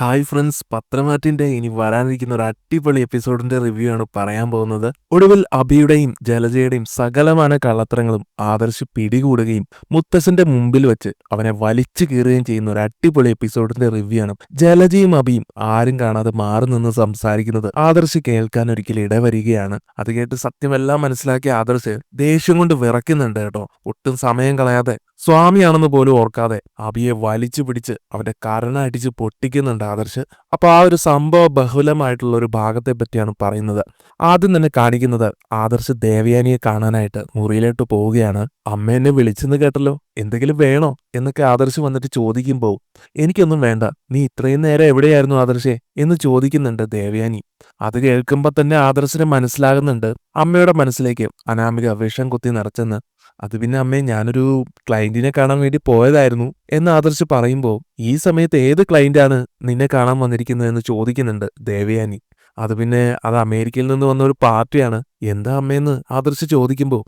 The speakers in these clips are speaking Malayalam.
ഹായ് ഫ്രണ്ട്സ്, പത്രമാറ്റിന്റെ ഇനി വരാനിരിക്കുന്ന ഒരു അടിപൊളി എപ്പിസോഡിന്റെ റിവ്യൂ ആണ് പറയാൻ പോകുന്നത്. ഒടുവിൽ അഭിയുടെയും ജലജയുടെയും സകലമാന കള്ളത്തരങ്ങളും ആദർശ് പിടികൂടുകയും മുത്തശ്ശന്റെ മുമ്പിൽ വെച്ച് അവനെ വലിച്ചു കീറുകയും ചെയ്യുന്ന ഒരു അടിപൊളി എപ്പിസോഡിന്റെ റിവ്യൂ ആണ്. ജലജയും അഭിയും ആരും കാണാതെ മാറി നിന്ന് സംസാരിക്കുന്നത് ആദർശ് കേൾക്കാൻ ഒരിക്കലും ഇടവരികയാണ്. അത് കേട്ട് സത്യമെല്ലാം മനസ്സിലാക്കിയ ആദർശ് ദേഷ്യം കൊണ്ട് വിറയ്ക്കുന്നുണ്ട് കേട്ടോ. ഒട്ടും സമയം കളയാതെ സ്വാമിയാണെന്ന് പോലും ഓർക്കാതെ അഭിയെ വലിച്ചു പിടിച്ച് അവന്റെ കരണ അടിച്ച് പൊട്ടിക്കുന്നുണ്ട് ആദർശ്. അപ്പൊ ആ ഒരു സംഭവ ബഹുലമായിട്ടുള്ള ഒരു ഭാഗത്തെ പറ്റിയാണ് പറയുന്നത്. ആദ്യം തന്നെ കാണിക്കുന്നത് ആദർശ് ദേവയാനിയെ കാണാനായിട്ട് മുറിയിലോട്ട് പോവുകയാണ്. അമ്മ എന്നെ വിളിച്ചെന്ന് കേട്ടല്ലോ, എന്തെങ്കിലും വേണോ എന്നൊക്കെ ആദർശ് വന്നിട്ട് ചോദിക്കുമ്പോൾ എനിക്കൊന്നും വേണ്ട, നീ ഇത്രയും നേരം എവിടെയായിരുന്നു ആദർശേ എന്ന് ചോദിക്കുന്നുണ്ട് ദേവയാനി. അത് കേൾക്കുമ്പോ തന്നെ ആദർശിന് മനസ്സിലാകുന്നുണ്ട് അമ്മയുടെ മനസ്സിലേക്ക് അനാമിക വിഷം കുത്തി നിറച്ചെന്ന്. അത് പിന്നെ അമ്മേ, ഞാനൊരു ക്ലയന്റിനെ കാണാൻ വേണ്ടി പോയതായിരുന്നു എന്ന് ആദർശ് പറയുമ്പോൾ ഈ സമയത്ത് ഏത് ക്ലയന്റാണ് നിന്നെ കാണാൻ വന്നിരിക്കുന്നതെന്ന് ചോദിക്കുന്നുണ്ട് ദേവയാനി. അത് പിന്നെ അത് അമേരിക്കയിൽ നിന്ന് വന്ന ഒരു പാർട്ടിയാണ്. എന്താ അമ്മയെന്ന് ആദർശ് ചോദിക്കുമ്പോൾ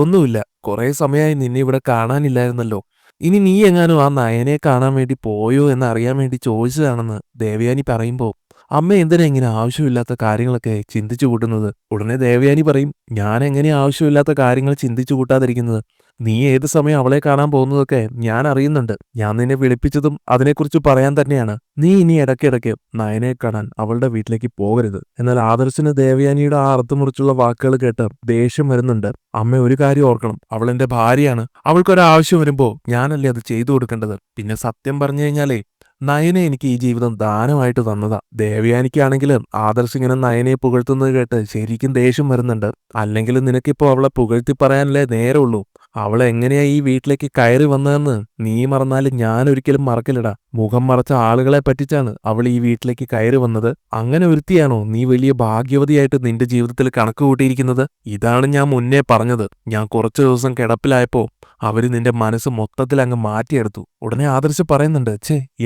ഒന്നുമില്ല, കുറെ സമയമായി നിന്നെ ഇവിടെ കാണാനില്ലായിരുന്നല്ലോ, ഇനി നീ എങ്ങാനും ആ നയനെ കാണാൻ വേണ്ടി പോയോ എന്ന് അറിയാൻ വേണ്ടി ചോദിച്ചതാണെന്ന് ദേവയാനി പറയുമ്പോൾ അമ്മ എന്തിനാ ഇങ്ങനെ ആവശ്യമില്ലാത്ത കാര്യങ്ങളൊക്കെ ചിന്തിച്ചു കൂട്ടുന്നത്? ഉടനെ ദേവയാനി പറയും, ഞാൻ എങ്ങനെ ആവശ്യമില്ലാത്ത കാര്യങ്ങൾ ചിന്തിച്ചു കൂട്ടാതിരിക്കുന്നത്? നീ ഏത് സമയം അവളെ കാണാൻ പോകുന്നതൊക്കെ ഞാൻ അറിയുന്നുണ്ട്. ഞാൻ നിന്നെ വിളിപ്പിച്ചതും അതിനെക്കുറിച്ച് പറയാൻ തന്നെയാണ്. നീ ഇനി ഇടയ്ക്കിടയ്ക്ക് നയനെ കാണാൻ അവളുടെ വീട്ടിലേക്ക് പോകരുത്. എന്നാൽ ആദർശിന് ദേവയാനിയുടെ ആ അർത്ഥമുറിച്ചുള്ള വാക്കുകൾ കേട്ട് ദേഷ്യം വരുന്നുണ്ട്. അമ്മ ഒരു കാര്യം ഓർക്കണം, അവൾ എന്റെ ഭാര്യയാണ്. അവൾക്കൊരാവശ്യം വരുമ്പോ ഞാനല്ലേ അത് ചെയ്തു കൊടുക്കേണ്ടത്. പിന്നെ സത്യം പറഞ്ഞു കഴിഞ്ഞാലേ നയനെ എനിക്ക് ഈ ജീവിതം ദാനമായിട്ട് തന്നതാ. ദേവയാനിക്കാണെങ്കിലും ആദർശ് ഇങ്ങനെ നയനെ പുകഴ്ത്തുന്നത് കേട്ട് ശരിക്കും ദേഷ്യം വരുന്നുണ്ട്. അല്ലെങ്കിൽ നിനക്കിപ്പോ അവളെ പുകഴ്ത്തി പറയാനല്ലേ നേരമുള്ളൂ. അവൾ എങ്ങനെയാ ഈ വീട്ടിലേക്ക് കയറി വന്നതെന്ന് നീ മറന്നാലും ഞാൻ ഒരിക്കലും മറക്കില്ലടാ. മുഖം മറച്ച ആളുകളെ പറ്റിച്ചാണ് അവൾ ഈ വീട്ടിലേക്ക് കയറി വന്നത്. അങ്ങനെ ഒരുത്തിയാണോ നീ വലിയ ഭാഗ്യവതിയായിട്ട് നിന്റെ ജീവിതത്തിൽ കണക്ക് കൂട്ടിയിരിക്കുന്നത്? ഇതാണ് ഞാൻ മുന്നേ പറഞ്ഞത്. ഞാൻ കുറച്ചു ദിവസം കിടപ്പിലായപ്പോ അവര് നിന്റെ മനസ്സ് മൊത്തത്തിൽ അങ്ങ് മാറ്റിയെടുത്തു. ഉടനെ ആദർശ് പറയുന്നുണ്ട്,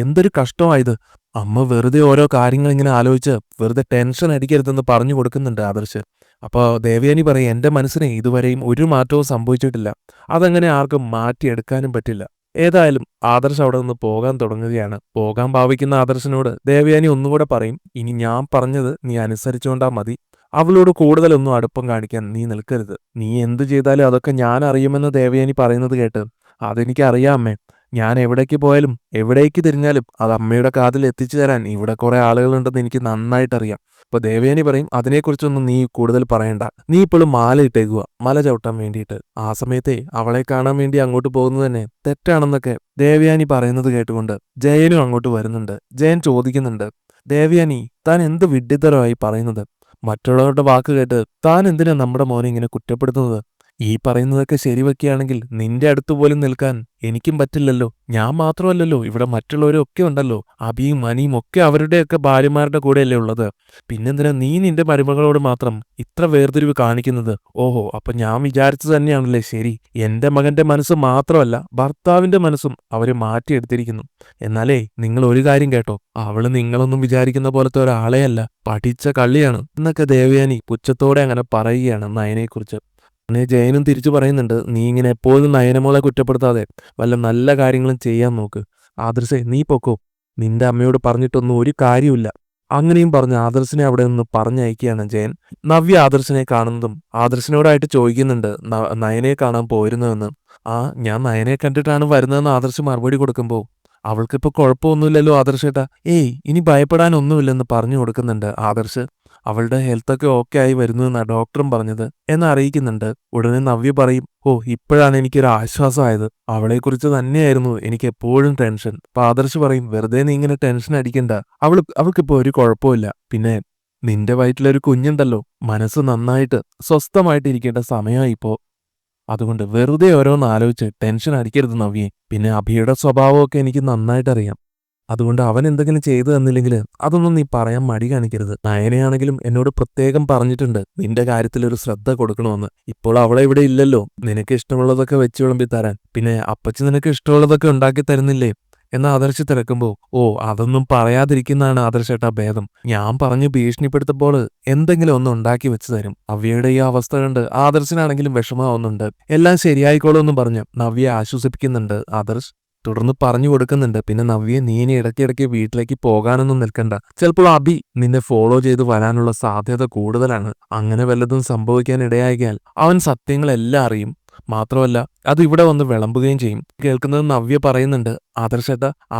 എന്തൊരു കഷ്ടമായത്. അമ്മ വെറുതെ ഓരോ കാര്യങ്ങൾ ഇങ്ങനെ ആലോചിച്ച് വെറുതെ ടെൻഷൻ അടിക്കരുതെന്ന് പറഞ്ഞു കൊടുക്കുന്നുണ്ട് ആദർശ്. അപ്പൊ ദേവയാനി പറയും, എന്റെ മനസ്സിന് ഇതുവരെയും ഒരു മാറ്റവും സംഭവിച്ചിട്ടില്ല. അതങ്ങനെ ആർക്കും മാറ്റിയെടുക്കാനും പറ്റില്ല. ഏതായാലും ആദർശ് അവിടെ നിന്ന് പോകാൻ തുടങ്ങുകയാണ്. പോകാൻ ഭാവിക്കുന്ന ആദർശിനോട് ദേവയാനി ഒന്നുകൂടെ പറയും, ഇനി ഞാൻ പറഞ്ഞത് നീ അനുസരിച്ചുകൊണ്ടാ മതി. അവളോട് കൂടുതലൊന്നും അടുപ്പം കാണിക്കാൻ നീ നിൽക്കരുത്. നീ എന്തു ചെയ്താലും അതൊക്കെ ഞാൻ അറിയുമെന്ന് ദേവയാനി പറയുന്നത് കേട്ട് അതെനിക്ക് അറിയാം അമ്മേ. ഞാൻ എവിടേക്ക് പോയാലും എവിടേക്ക് തിരിഞ്ഞാലും അത് അമ്മയുടെ കാതിൽ എത്തിച്ചു തരാൻ ഇവിടെ കുറെ ആളുകളുണ്ടെന്ന് എനിക്ക് നന്നായിട്ടറിയാം. അപ്പൊ ദേവയാനി പറയും, അതിനെക്കുറിച്ചൊന്നും നീ കൂടുതൽ പറയണ്ട. നീ ഇപ്പോഴും മാല ഇട്ടേക്കുക, മല ചവിട്ടാൻ വേണ്ടിയിട്ട്. ആ സമയത്തെ അവളെ കാണാൻ വേണ്ടി അങ്ങോട്ട് പോകുന്നത് തന്നെ തെറ്റാണെന്നൊക്കെ ദേവയാനി പറയുന്നത് കേട്ടുകൊണ്ട് ജയനും അങ്ങോട്ട് വരുന്നുണ്ട്. ജയൻ ചോദിക്കുന്നുണ്ട്, ദേവയാനി താൻ എന്ത് വിഡ്ഢിത്തരമായി പറയുന്നത്? മറ്റുള്ളവരുടെ വാക്ക് കേട്ട് താൻ എന്തിനാ നമ്മുടെ മോനെ ഇങ്ങനെ കുറ്റപ്പെടുത്തുന്നത്? ഈ പറയുന്നതൊക്കെ ശരിവെക്കുകയാണെങ്കിൽ നിന്റെ അടുത്ത് പോലും നിൽക്കാൻ എനിക്കും പറ്റില്ലല്ലോ. ഞാൻ മാത്രമല്ലല്ലോ, ഇവിടെ മറ്റുള്ളവരും ഒക്കെ ഉണ്ടല്ലോ. അബിയും മനിയും ഒക്കെ അവരുടെയൊക്കെ ഭാര്യമാരുടെ കൂടെയല്ലേ ഉള്ളത്. പിന്നെന്തിനാ നീ നിന്റെ മരുമകളോട് മാത്രം ഇത്ര വേർതിരിവ് കാണിക്കുന്നത്? ഓഹോ, അപ്പൊ ഞാൻ വിചാരിച്ചു തന്നെയാണല്ലേ ശരി. എന്റെ മകന്റെ മനസ്സ് മാത്രമല്ല, ഭർത്താവിന്റെ മനസ്സും അവര് മാറ്റിയെടുത്തിരിക്കുന്നു. എന്നാലേ നിങ്ങൾ ഒരു കാര്യം കേട്ടോ, അവള് നിങ്ങളൊന്നും വിചാരിക്കുന്ന പോലത്തെ ഒരാളെയല്ല, പഠിച്ച കള്ളിയാണ് എന്നൊക്കെ ദേവയാനി പുച്ഛത്തോടെ അങ്ങനെ പറയുകയാണ് നയനെക്കുറിച്ച്. പിന്നെ ജയനും തിരിച്ചു പറയുന്നുണ്ട്, നീ ഇങ്ങനെ എപ്പോഴും നയനമോളെ കുറ്റപ്പെടുത്താതെ വല്ല നല്ല കാര്യങ്ങളും ചെയ്യാൻ നോക്ക്. ആദർശേ നീ പൊക്കോ, നിന്റെ അമ്മയോട് പറഞ്ഞിട്ടൊന്നും ഒരു കാര്യമില്ല. അങ്ങനെയും പറഞ്ഞ് ആദർശിനെ അവിടെ നിന്ന് പറഞ്ഞയക്കുകയാണ് ജയൻ. നവ്യ ആദർശിനെ കാണുന്നതും ആദർശിനോടായിട്ട് ചോദിക്കുന്നുണ്ട് നയനെ കാണാൻ പോയിരുന്നതെന്ന്. ഞാൻ നയനെ കണ്ടിട്ടാണ് വരുന്നതെന്ന് ആദർശ് മറുപടി കൊടുക്കുമ്പോൾ അവൾക്കിപ്പോ കുഴപ്പമൊന്നുമില്ലല്ലോ ആദർശേട്ടാ, ഇനി ഭയപ്പെടാനൊന്നുമില്ലെന്ന് പറഞ്ഞു കൊടുക്കുന്നുണ്ട് ആദർശ്. അവളുടെ ഹെൽത്തൊക്കെ ഓക്കെ ആയി വരുന്നു എന്നാ ഡോക്ടറും പറഞ്ഞത് എന്ന് അറിയിക്കുന്നുണ്ട്. ഉടനെ നവ്യ പറയും, ഇപ്പോഴാണ് എനിക്കൊരു ആശ്വാസമായത്. അവളെക്കുറിച്ച് തന്നെയായിരുന്നു എനിക്ക് എപ്പോഴും ടെൻഷൻ. അപ്പൊ ആദർശ് പറയും, വെറുതെ നീ ഇങ്ങനെ ടെൻഷൻ അടിക്കണ്ട, അവൾക്കിപ്പോ ഒരു കുഴപ്പമില്ല. പിന്നെ നിന്റെ വയറ്റിലൊരു കുഞ്ഞുണ്ടല്ലോ, മനസ്സ് നന്നായിട്ട് സ്വസ്ഥമായിട്ട് ഇരിക്കേണ്ട സമയമായി ഇപ്പോ. അതുകൊണ്ട് വെറുതെ ഓരോന്ന് ആലോചിച്ച് ടെൻഷൻ അടിക്കരുത് നവ്യെ. പിന്നെ അഭിയുടെ സ്വഭാവമൊക്കെ എനിക്ക് നന്നായിട്ടറിയാം. അതുകൊണ്ട് അവൻ എന്തെങ്കിലും ചെയ്തു തന്നില്ലെങ്കിൽ അതൊന്നും നീ പറയാൻ മടി കാണിക്കരുത്. നയനയാണെങ്കിലും എന്നോട് പ്രത്യേകം പറഞ്ഞിട്ടുണ്ട് നിന്റെ കാര്യത്തിൽ ഒരു ശ്രദ്ധ കൊടുക്കണമെന്ന്. ഇപ്പോൾ അവളെ ഇവിടെ ഇല്ലല്ലോ, നിനക്ക് ഇഷ്ടമുള്ളതൊക്കെ വെച്ച് വിളമ്പി തരാൻ. പിന്നെ അപ്പച്ചി നിനക്ക് ഇഷ്ടമുള്ളതൊക്കെ ഉണ്ടാക്കി തരുന്നില്ലേ എന്ന് ആദർശ് തിരക്കുമ്പോ അതൊന്നും പറയാതിരിക്കുന്നതാണ് ആദർശേട്ടാ ഭേദം. ഞാൻ പറഞ്ഞു ഭീഷണിപ്പെടുത്തപ്പോൾ എന്തെങ്കിലും ഒന്ന് ഉണ്ടാക്കി വെച്ച് തരും. നവ്യയുടെ ഈ അവസ്ഥ കണ്ട് ആദർശിനാണെങ്കിലും വിഷമാവുന്നുണ്ട്. എല്ലാം ശരിയായിക്കോളൂ എന്ന് പറഞ്ഞ് നവ്യയെ ആശ്വസിപ്പിക്കുന്നുണ്ട് ആദർശ്. തുടർന്ന് പറഞ്ഞു കൊടുക്കുന്നുണ്ട്, പിന്നെ നവ്യെ നീ ഇനി ഇടയ്ക്കിടയ്ക്ക് വീട്ടിലേക്ക് പോകാനൊന്നും നിൽക്കണ്ട. ചിലപ്പോൾ അബി നിന്നെ ഫോളോ ചെയ്ത് വരാനുള്ള സാധ്യത കൂടുതലാണ്. അങ്ങനെ വല്ലതും സംഭവിക്കാൻ ഇടയായാൽ അവൻ സത്യങ്ങളെല്ലാം അറിയും. മാത്രമല്ല അത് ഇവിടെ വന്ന് വിളമ്പുകയും ചെയ്യും. കേൾക്കുന്നത് നവ്യ പറയുന്നുണ്ട്,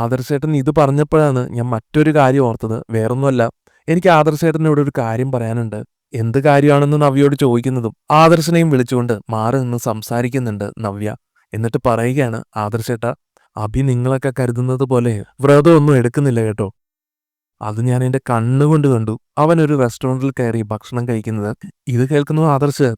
ആദർശേട്ടൻ ഇത് പറഞ്ഞപ്പോഴാണ് ഞാൻ മറ്റൊരു കാര്യം ഓർത്തത്. വേറൊന്നുമല്ല, എനിക്ക് ആദർശേട്ടനോട് ഒരു കാര്യം പറയാനുണ്ട്. എന്ത് കാര്യമാണെന്ന് നവ്യയോട് ചോദിക്കുന്നതും ആദർശനെയും വിളിച്ചുകൊണ്ട് മാറി നിന്ന് സംസാരിക്കുന്നുണ്ട് നവ്യ. എന്നിട്ട് പറയുകയാണ്, ആദർശേട്ടാ, അഭി നിങ്ങളൊക്കെ കരുതുന്നത് പോലെ വ്രതമൊന്നും എടുക്കുന്നില്ല കേട്ടോ. അത് ഞാൻ എന്റെ കണ്ണുകൊണ്ട് കണ്ടു. അവൻ ഒരു റെസ്റ്റോറന്റിൽ കയറി ഭക്ഷണം കഴിക്കുന്നത്. ഇത് കേൾക്കുന്നു ആദർശ്,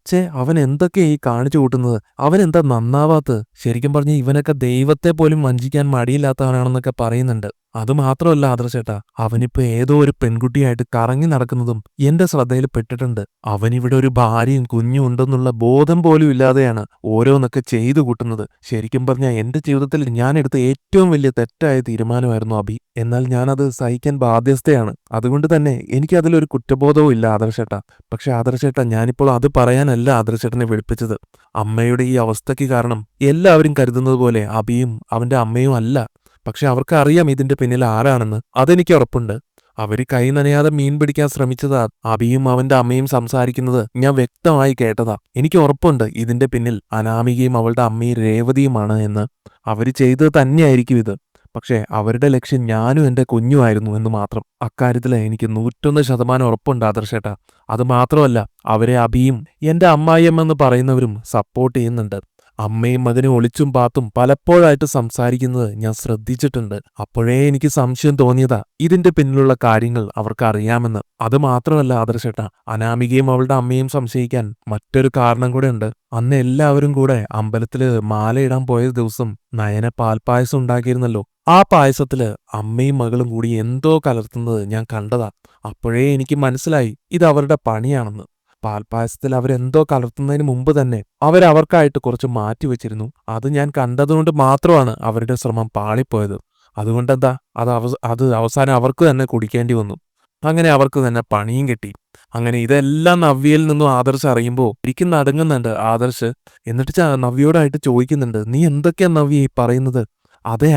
അവൻ എന്തൊക്കെയാ ഈ കാണിച്ചു കൂട്ടുന്നത്? അവൻ എന്താ നന്നാവാത്തത്? ശരിക്കും പറഞ്ഞ ഇവനൊക്കെ ദൈവത്തെ പോലും വഞ്ചിക്കാൻ മടിയില്ലാത്തവനാണെന്നൊക്കെ പറയുന്നുണ്ട്. അത് മാത്രമല്ല ആദർശേട്ടാ, അവനിപ്പോ ഏതോ ഒരു പെൺകുട്ടിയായിട്ട് കറങ്ങി നടക്കുന്നതും എന്റെ ശ്രദ്ധയിൽ പെട്ടിട്ടുണ്ട്. അവനിവിടെ ഒരു ഭാര്യയും കുഞ്ഞും ഉണ്ടെന്നുള്ള ബോധം പോലും ഇല്ലാതെയാണ് ഓരോന്നൊക്കെ ചെയ്തു കൂട്ടുന്നത്. ശരിക്കും പറഞ്ഞാൽ എന്റെ ജീവിതത്തിൽ ഞാൻ എടുത്ത ഏറ്റവും വലിയ തെറ്റായ തീരുമാനമായിരുന്നു അഭി. എന്നാൽ ഞാനത് സഹിക്കാൻ ബാധ്യസ്ഥയാണ്. അതുകൊണ്ട് തന്നെ എനിക്കതിലൊരു കുറ്റബോധവും ഇല്ല ആദർശേട്ടാ. പക്ഷെ ആദർശേട്ടാ, ഞാനിപ്പോൾ അത് പറയാനല്ല ആദർശേട്ടനെ വിളിപ്പിച്ചത്. അമ്മയുടെ ഈ അവസ്ഥയ്ക്ക് കാരണം എല്ലാവരും കരുതുന്നത് പോലെ അഭിയും അവന്റെ അമ്മയും അല്ല. പക്ഷെ അവർക്ക് അറിയാം ഇതിന്റെ പിന്നിൽ ആരാണെന്ന്. അതെനിക്ക് ഉറപ്പുണ്ട്. അവര് കൈ നനയാതെ മീൻ പിടിക്കാൻ ശ്രമിച്ചതാ. അഭിയും അവന്റെ അമ്മയും സംസാരിക്കുന്നത് ഞാൻ വ്യക്തമായി കേട്ടതാ. എനിക്ക് ഉറപ്പുണ്ട് ഇതിന്റെ പിന്നിൽ അനാമികയും അവളുടെ അമ്മയും രേവതിയുമാണ് എന്ന്. അവര് ചെയ്തത് തന്നെയായിരിക്കും ഇത്. പക്ഷേ അവരുടെ ലക്ഷ്യം ഞാനും എന്റെ കുഞ്ഞുമായിരുന്നു എന്ന് മാത്രം. അക്കാര്യത്തിൽ എനിക്ക് 101% ഉറപ്പുണ്ട് ആദർശേട്ടാ. അത് മാത്രമല്ല, അവരെ അഭിയും എന്റെ അമ്മായിയമ്മെന്ന് പറയുന്നവരും സപ്പോർട്ട് ചെയ്യുന്നുണ്ട്. അമ്മയും മകനും ഒളിച്ചും പാത്തും പലപ്പോഴായിട്ട് സംസാരിക്കുന്നത് ഞാൻ ശ്രദ്ധിച്ചിട്ടുണ്ട്. അപ്പോഴേ എനിക്ക് സംശയം തോന്നിയതാ ഇതിന്റെ പിന്നിലുള്ള കാര്യങ്ങൾ അവർക്ക് അറിയാമെന്ന്. അത് മാത്രമല്ല ആദർശേട്ടാ, അനാമികയും അവളുടെ അമ്മയും സംശയിക്കാൻ മറ്റൊരു കാരണം കൂടെ ഉണ്ട്. അന്ന് എല്ലാവരും കൂടെ അമ്പലത്തില് മാലയിടാൻ പോയ ദിവസം നയന പാൽപ്പായസം ഉണ്ടാക്കിയിരുന്നല്ലോ. ആ പായസത്തില് അമ്മയും മകളും കൂടി എന്തോ കലർത്തുന്നത് ഞാൻ കണ്ടതാ. അപ്പോഴേ എനിക്ക് മനസ്സിലായി ഇത് അവരുടെ പണിയാണെന്ന്. പാൽപ്പായസത്തിൽ അവരെന്തോ കലർത്തുന്നതിന് മുമ്പ് തന്നെ അവരവർക്കായിട്ട് കുറച്ച് മാറ്റിവെച്ചിരുന്നു. അത് ഞാൻ കണ്ടതുകൊണ്ട് മാത്രമാണ് അവരുടെ ശ്രമം പാളിപ്പോയത്. അതുകൊണ്ടെന്താ, അത് അവസാനം അവർക്ക് തന്നെ കുടിക്കേണ്ടി വന്നു. അങ്ങനെ അവർക്ക് തന്നെ പണിയും കിട്ടി. അങ്ങനെ ഇതെല്ലാം നവ്യയിൽ നിന്നും ആദർശ് അറിയുമ്പോൾ ഇരിക്കും നടുങ്ങുന്നുണ്ട് ആദർശ്. എന്നിട്ട് നവ്യയോടായിട്ട് ചോദിക്കുന്നുണ്ട്, നീ എന്തൊക്കെയാ നവ്യ ഈ പറയുന്നത്? അതെ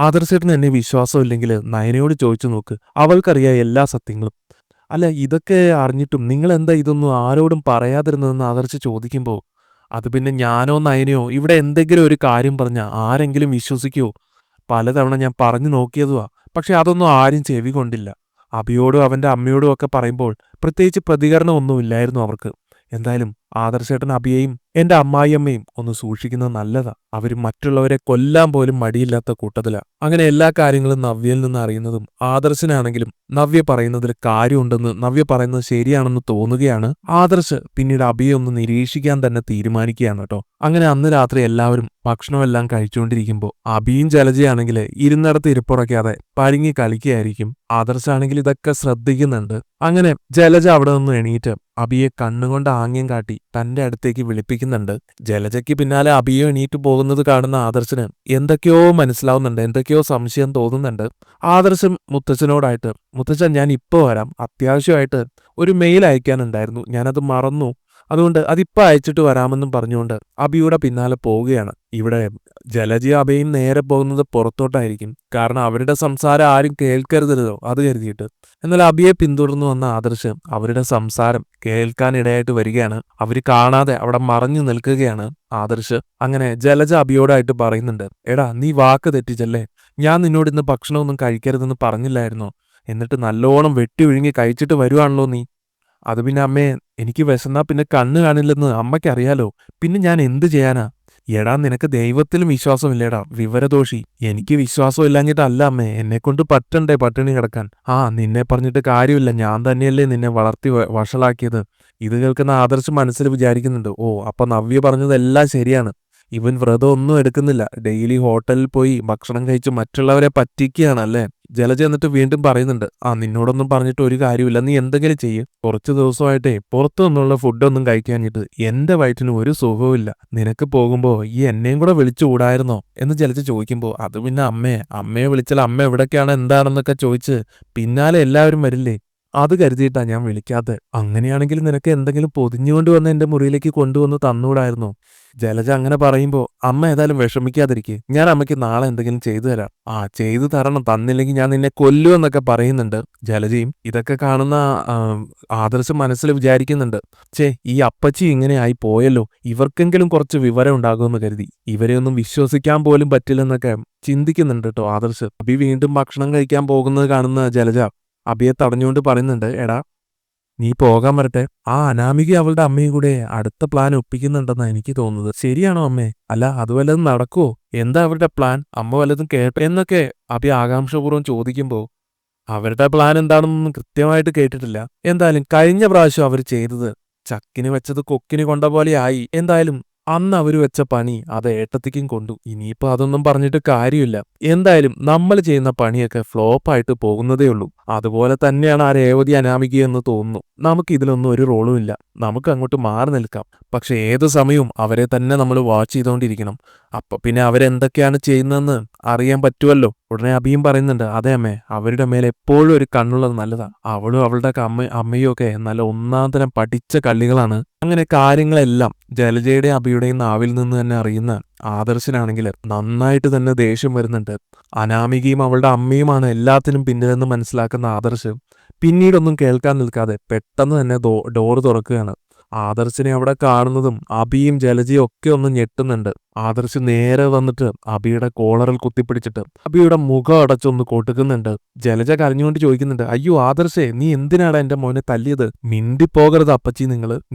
ആദർശേട്ടന് എന്നെ വിശ്വാസമില്ലെങ്കിൽ നയനയോട് ചോദിച്ചു നോക്ക്. അവൾക്കറിയാം എല്ലാ സത്യങ്ങളും. അല്ല, ഇതൊക്കെ അറിഞ്ഞിട്ടും നിങ്ങൾ എന്താ ഇതൊന്നും ആരോടും പറയാതിരുന്നതെന്ന് ആദർശ് ചോദിക്കുമ്പോൾ, അത് പിന്നെ ഞാനോ നയനയോ ഇവിടെ എന്തെങ്കിലും ഒരു കാര്യം പറഞ്ഞാൽ ആരെങ്കിലും വിശ്വസിക്കുമോ? പലതവണ ഞാൻ പറഞ്ഞു നോക്കിയതുവാ. പക്ഷെ അതൊന്നും ആരും ചെവി കൊണ്ടില്ല. അഭിയോടും അവന്റെ അമ്മയോടും ഒക്കെ പറയുമ്പോൾ പ്രത്യേകിച്ച് പ്രതികരണമൊന്നുമില്ലായിരുന്നു അവർക്ക്. എന്തായാലും ആദർശേട്ടൻ അഭിയെയും എന്റെ അമ്മായിയമ്മയും ഒന്ന് സൂക്ഷിക്കുന്നത് നല്ലതാ. അവര് മറ്റുള്ളവരെ കൊല്ലാൻ പോലും മടിയില്ലാത്ത കൂട്ടത്തിലാ. അങ്ങനെ എല്ലാ കാര്യങ്ങളും നവ്യയിൽ നിന്ന് അറിയുന്നതും ആദർശനാണെങ്കിലും നവ്യ പറയുന്നതിൽ കാര്യമുണ്ടെന്ന്, നവ്യ പറയുന്നത് ശരിയാണെന്ന് തോന്നുകയാണ്. ആദർശ് പിന്നീട് അഭിയെ ഒന്ന് നിരീക്ഷിക്കാൻ തന്നെ തീരുമാനിക്കുകയാണ് കേട്ടോ. അങ്ങനെ അന്ന് രാത്രി എല്ലാവരും ഭക്ഷണമെല്ലാം കഴിച്ചുകൊണ്ടിരിക്കുമ്പോൾ അഭിയും ജലജയാണെങ്കിൽ ഇരുന്നിടത്ത് ഇരിപ്പുറയ്ക്കാതെ പഴുങ്ങി കളിക്കുകയായിരിക്കും. ആദർശാണെങ്കിൽ ഇതൊക്കെ ശ്രദ്ധിക്കുന്നുണ്ട്. അങ്ങനെ ജലജ അവിടെ നിന്ന് എണീറ്റ് അഭിയെ കണ്ണുകൊണ്ട് ആംഗ്യം കാട്ടി തന്റെ അടുത്തേക്ക് വിളിപ്പിക്കുന്നുണ്ട്. ജലജയ്ക്ക് പിന്നാലെ അഭിയെ എണീറ്റ് പോകുന്നത് കാണുന്ന ആദർശന് എന്തൊക്കെയോ മനസ്സിലാവുന്നുണ്ട്, എന്തൊക്കെയോ സംശയം തോന്നുന്നുണ്ട്. ആദർശം മുത്തച്ഛനോടായിട്ട്, മുത്തച്ഛൻ ഞാൻ ഇപ്പോൾ വരാം, അത്യാവശ്യമായിട്ട് ഒരു മെയിൽ അയക്കാനുണ്ടായിരുന്നു, ഞാനത് മറന്നു, അതുകൊണ്ട് അതിപ്പോൾ അയച്ചിട്ട് വരാമെന്നും പറഞ്ഞുകൊണ്ട് അഭിയുടെ പിന്നാലെ പോവുകയാണ്. ഇവിടെ ജലജയും അഭയും നേരെ പോകുന്നത് പുറത്തോട്ടായിരിക്കും. കാരണം അവരുടെ സംസാരം ആരും കേൾക്കരുതല്ലോ, അത് കരുതിയിട്ട്. എന്നാൽ അഭിയെ പിന്തുടർന്നു വന്ന ആദർശ് അവരുടെ സംസാരം കേൾക്കാനിടയായിട്ട് വരികയാണ്. അവര് കാണാതെ അവിടെ മറഞ്ഞു നിൽക്കുകയാണ് ആദർശ്. അങ്ങനെ ജലജ അഭിയോടായിട്ട് പറയുന്നുണ്ട്, എടാ നീ വാക്ക് തെറ്റിച്ചല്ലേ, ഞാൻ നിന്നോട് ഇന്ന് ഭക്ഷണമൊന്നും കഴിക്കരുതെന്ന് പറഞ്ഞില്ലായിരുന്നോ? എന്നിട്ട് നല്ലോണം വെട്ടി വിഴുങ്ങി കഴിച്ചിട്ട് വരുവാണല്ലോ നീ. അത് പിന്നെ അമ്മേ, എനിക്ക് വിശന്നാ പിന്നെ കണ്ണ് കാണില്ലെന്ന് അമ്മയ്ക്കറിയാലോ, പിന്നെ ഞാൻ എന്ത് ചെയ്യാനാ? എടാ നിനക്ക് ദൈവത്തിലും വിശ്വാസമില്ലേടാ, വിവരദോഷി. എനിക്ക് വിശ്വാസം ഇല്ലാഞ്ഞിട്ടല്ല അമ്മേ, എന്നെക്കൊണ്ട് പറ്റണ്ടേ പട്ടിണി കിടക്കാൻ. നിന്നെ പറഞ്ഞിട്ട് കാര്യമില്ല, ഞാൻ തന്നെയല്ലേ നിന്നെ വളർത്തി വഷളാക്കിയത്. ഇത് കേൾക്കുന്ന ആദർശ് മനസ്സിൽ വിചാരിക്കുന്നുണ്ട്, അപ്പൊ നവ്യ പറഞ്ഞതെല്ലാം ശരിയാണ്. ഇവൻ വ്രതം ഒന്നും എടുക്കുന്നില്ല, ഡെയിലി ഹോട്ടലിൽ പോയി ഭക്ഷണം കഴിച്ച് മറ്റുള്ളവരെ പറ്റിക്കുകയാണല്ലേ. ജലജ എന്നിട്ട് വീണ്ടും പറയുന്നുണ്ട്, നിന്നോടൊന്നും പറഞ്ഞിട്ട് ഒരു കാര്യമില്ല, നീ എന്തെങ്കിലും ചെയ്യ്. കുറച്ച് ദിവസമായിട്ടേ പുറത്തു നിന്നുള്ള ഫുഡൊന്നും കഴിക്കാഞ്ഞിട്ട് എന്റെ വയറ്റിന് ഒരു സുഖവുമില്ല. നിനക്ക് പോകുമ്പോ ഈ എന്നെയും കൂടെ വിളിച്ചുകൂടായിരുന്നോ എന്ന് ജലജ ചോദിക്കുമ്പോൾ, അത് പിന്നെ അമ്മയെ വിളിച്ചാൽ അമ്മ എവിടൊക്കെയാണ് എന്താണെന്നൊക്കെ ചോദിച്ച് പിന്നാലെ എല്ലാവരും വരില്ലേ. അത് കരുതിയിട്ടാ ഞാൻ വിളിക്കാത്തെ. അങ്ങനെയാണെങ്കിൽ നിനക്ക് എന്തെങ്കിലും പൊതിഞ്ഞുകൊണ്ട് വന്ന് എന്റെ മുറിയിലേക്ക് കൊണ്ടുവന്ന് തന്നൂടായിരുന്നോ? ജലജ അങ്ങനെ പറയുമ്പോ അമ്മ ഏതായാലും വിഷമിക്കാതിരിക്കെ. ഞാൻ അമ്മയ്ക്ക് നാളെ എന്തെങ്കിലും ചെയ്തു തരാം. ആ ചെയ്തു തരണം, തന്നില്ലെങ്കിൽ ഞാൻ നിന്നെ കൊല്ലുമെന്നൊക്കെ പറയുന്നുണ്ട് ജലജയും. ഇതൊക്കെ കാണുന്ന ആ, ആദർശം മനസ്സിൽ വിചാരിക്കുന്നുണ്ട്, ഈ അപ്പച്ചി ഇങ്ങനെ ആയി പോയല്ലോ, ഇവർക്കെങ്കിലും കുറച്ച് വിവരം ഉണ്ടാകുമെന്ന് കരുതി. ഇവരെ ഒന്നും വിശ്വസിക്കാൻ പോലും പറ്റില്ലെന്നൊക്കെ ചിന്തിക്കുന്നുണ്ട് കേട്ടോ ആദർശ്. അഭി വീണ്ടും ഭക്ഷണം കഴിക്കാൻ പോകുന്നത് കാണുന്ന ജലജ അഭിയെ തടഞ്ഞുകൊണ്ട് പറയുന്നുണ്ട്, എടാ നീ പോകാൻ വരട്ടെ. ആ അനാമിക അവളുടെ അമ്മയും കൂടെ അടുത്ത പ്ലാൻ ഒപ്പിക്കുന്നുണ്ടെന്നാ എനിക്ക് തോന്നുന്നത്. ശരിയാണോ അമ്മേ? അല്ല അത് വല്ലതും നടക്കുവോ? എന്താ അവരുടെ പ്ലാൻ? അമ്മ വല്ലതും കേട്ടോ എന്നൊക്കെ അഭി ആകാംക്ഷപൂർവ്വം ചോദിക്കുമ്പോ അവരുടെ പ്ലാൻ എന്താണെന്നൊന്നും കൃത്യമായിട്ട് കേട്ടിട്ടില്ല. എന്തായാലും കഴിഞ്ഞ പ്രാവശ്യം അവർ ചെയ്തത് ചക്കിന് വെച്ചത് കൊക്കിന് കൊണ്ട പോലെ ആയി. എന്തായാലും അന്ന് അവര് വെച്ച പണി അത് ഏട്ടത്തിക്കും കൊണ്ടു. ഇനിയിപ്പോ അതൊന്നും പറഞ്ഞിട്ട് കാര്യമില്ല. എന്തായാലും നമ്മൾ ചെയ്യുന്ന പണിയൊക്കെ ഫ്ലോപ്പായിട്ട് പോകുന്നതേ ഉള്ളൂ. അതുപോലെ തന്നെയാണ് ആ രേവതി അനാമികയെന്ന് തോന്നുന്നു. നമുക്ക് ഇതിലൊന്നും ഒരു റോളും ഇല്ല. നമുക്ക് അങ്ങോട്ട് മാറി നിൽക്കാം. പക്ഷെ ഏത് സമയവും അവരെ തന്നെ നമ്മൾ വാച്ച് ചെയ്തുകൊണ്ടിരിക്കണം. അപ്പൊ പിന്നെ അവരെന്തൊക്കെയാണ് ചെയ്യുന്നതെന്ന് അറിയാൻ പറ്റുമല്ലോ. ഉടനെ അഭിയും പറയുന്നുണ്ട്, അതെ അമ്മേ, അവരുടെ മേലെ എപ്പോഴും ഒരു കണ്ണുള്ളത് നല്ലതാ. അവളും അവളുടെ അമ്മയും ഒക്കെ നല്ല ഒന്നാം തരം പഠിച്ച കള്ളികളാണ്. അങ്ങനെ കാര്യങ്ങളെല്ലാം ജലജയുടെയും അഭിയുടെയും നാവിൽ നിന്ന് തന്നെ അറിയുന്ന ആദർശനാണെങ്കിൽ നന്നായിട്ട് തന്നെ ദേഷ്യം വരുന്നുണ്ട്. അനാമികയും അവളുടെ അമ്മയുമാണ് എല്ലാത്തിനും പിന്നിലെന്ന് മനസ്സിലാക്കുന്ന ആദർശ് പിന്നീടൊന്നും കേൾക്കാൻ നിൽക്കാതെ പെട്ടെന്ന് തന്നെ ഡോറ് തുറക്കുകയാണ്. ആദർശിനെ അവിടെ കാണുന്നതും അഭിയും ജലജയും ഒക്കെ ഒന്ന് ഞെട്ടുന്നുണ്ട്. ആദർശ് നേരെ വന്നിട്ട് അഭിയുടെ കോളറിൽ കുത്തിപ്പിടിച്ചിട്ട് അഭിയുടെ മുഖം അടച്ചൊന്ന് കൊട്ടുക്കുന്നുണ്ട്. ജലജ കരഞ്ഞുകൊണ്ട് ചോദിക്കുന്നുണ്ട്, അയ്യോ ആദർശേ, നീ എന്തിനാടാ എന്റെ മോനെ തല്ലിയത്? മിണ്ടിപ്പോകരുത് അപ്പച്ചി.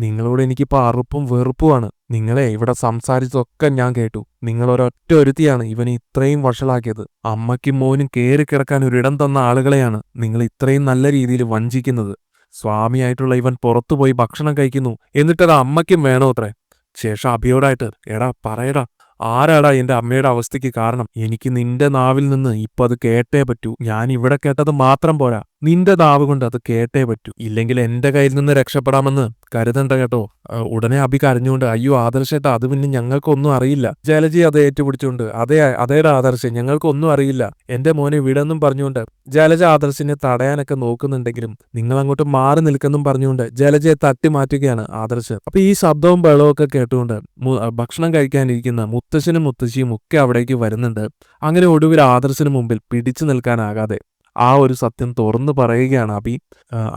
നിങ്ങളോട് എനിക്കിപ്പോ അറുപ്പും വെറുപ്പുമാണ്. നിങ്ങളെ ഇവിടെ സംസാരിച്ചതൊക്കെ ഞാൻ കേട്ടു. നിങ്ങൾ ഒരൊറ്റ ഒരുത്തിയാണ് ഇവനെ ഇത്രയും വഷളാക്കിയത്. അമ്മയ്ക്കും മോനും കേറിക്കിടക്കാൻ ഒരിടം തന്ന ആളുകളെയാണ് നിങ്ങൾ ഇത്രയും നല്ല രീതിയിൽ വഞ്ചിക്കുന്നത്. സ്വാമിയായിട്ടുള്ള ഇവൻ പുറത്തുപോയി ഭക്ഷണം കഴിക്കുന്നു, എന്നിട്ടത് അമ്മയ്ക്കും വേണോ അത്രേ? ശേഷം അഭിയോടായിട്ട്, എടാ പറയടാ, ആരാടാ എന്റെ അമ്മയുടെ അവസ്ഥയ്ക്ക് കാരണം? എനിക്ക് നിന്റെ നാവിൽ നിന്ന് ഇപ്പൊ അത് കേട്ടേ പറ്റൂ. ഞാൻ ഇവിടെ കേട്ടത് മാത്രം പോരാ, നിന്റെ നാവ് കൊണ്ട് അത് കേട്ടേ പറ്റൂ. ഇല്ലെങ്കിൽ എന്റെ കയ്യിൽ നിന്ന് രക്ഷപ്പെടാമെന്ന് കരുതണ്ട കേട്ടോ. ഉടനെ അഭി കരഞ്ഞുകൊണ്ട്, അയ്യോ ആദർശേട്ടാ, അത് പിന്നെ ഞങ്ങൾക്കൊന്നും അറിയില്ല. ജലജി അത് ഏറ്റുപിടിച്ചുകൊണ്ട്, അതേടാ ആദർശ്, ഞങ്ങൾക്കൊന്നും അറിയില്ല, എന്റെ മോനെ വിടെന്നും പറഞ്ഞുകൊണ്ട് ജലജ ആദർശിനെ തടയാനൊക്കെ നോക്കുന്നുണ്ടെങ്കിലും നിങ്ങൾ അങ്ങോട്ട് മാറി നിൽക്കെന്നും പറഞ്ഞുകൊണ്ട് ജലജയെ തട്ടി മാറ്റുകയാണ് ആദർശ്. അപ്പൊ ഈ ശബ്ദവും ബഹളവും ഒക്കെ കേട്ടുകൊണ്ട് ഭക്ഷണം കഴിക്കാനിരിക്കുന്ന മുത്തശ്ശനും മുത്തശ്ശിയും ഒക്കെ അവിടേക്ക് വരുന്നുണ്ട്. അങ്ങനെ ഒടുവിൽ ആദർശിന് മുമ്പിൽ പിടിച്ചു നിൽക്കാനാകാതെ ആ ഒരു സത്യം തുറന്നു പറയുകയാണ് അഭി.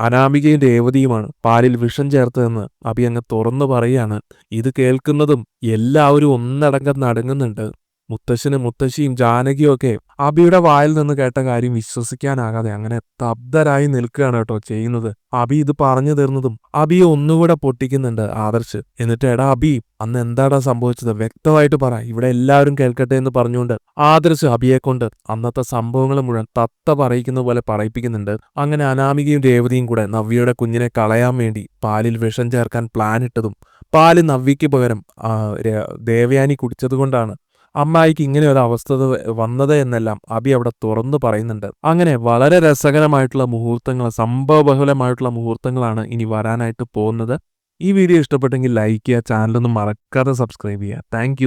അനാമികയും രേവതിയുമാണ് പാലിൽ വിഷം ചേർത്തതെന്ന് അഭി അങ്ങ് തുറന്നു പറയുകയാണ്. ഇത് കേൾക്കുന്നതും എല്ലാവരും ഒന്നടങ്കം നടുങ്ങുന്നുണ്ട്. മുത്തശ്ശനും മുത്തശ്ശിയും ജാനകിയും ഒക്കെ അഭിയുടെ വായിൽ നിന്ന് കേട്ട കാര്യം വിശ്വസിക്കാനാകാതെ അങ്ങനെ സ്തബ്ധരായി നിൽക്കുകയാണ് കേട്ടോ ചെയ്യുന്നത്. അഭി ഇത് പറഞ്ഞു തീർന്നതും അഭിയെ ഒന്നുകൂടെ പൊട്ടിക്കുന്നുണ്ട് ആദർശ്. എന്നിട്ട്, എടാ അഭി, അന്ന് എന്താടാ സംഭവിച്ചത്? വ്യക്തമായിട്ട് പറ, ഇവിടെ എല്ലാവരും കേൾക്കട്ടെ എന്ന് പറഞ്ഞുകൊണ്ട് ആദർശ് അഭിയെ കൊണ്ട് അന്നത്തെ സംഭവങ്ങൾ മുഴുവൻ തത്ത പറയിക്കുന്ന പോലെ പറയിപ്പിക്കുന്നുണ്ട്. അങ്ങനെ അനാമികയും രേവതിയും കൂടെ നവ്യയുടെ കുഞ്ഞിനെ കളയാൻ വേണ്ടി പാലിൽ വിഷം ചേർക്കാൻ പ്ലാൻ ഇട്ടതും പാല് നവ്യയ്ക്ക് പകരം ദേവയാനി കുടിച്ചതുകൊണ്ടാണ് അമ്മായിക്ക് ഇങ്ങനെ ഒരു അവസ്ഥ വന്നത് എന്നെല്ലാം അഭി അവിടെ തുറന്നു പറയുന്നുണ്ട്. അങ്ങനെ വളരെ രസകരമായിട്ടുള്ള മുഹൂർത്തങ്ങൾ, സംഭവബഹുലമായിട്ടുള്ള മുഹൂർത്തങ്ങളാണ് ഇനി വരാനായിട്ട് പോകുന്നത്. ഈ വീഡിയോ ഇഷ്ടപ്പെട്ടെങ്കിൽ ലൈക്ക് ചെയ്യുക, ചാനലൊന്നും മറക്കാതെ സബ്സ്ക്രൈബ് ചെയ്യുക. താങ്ക്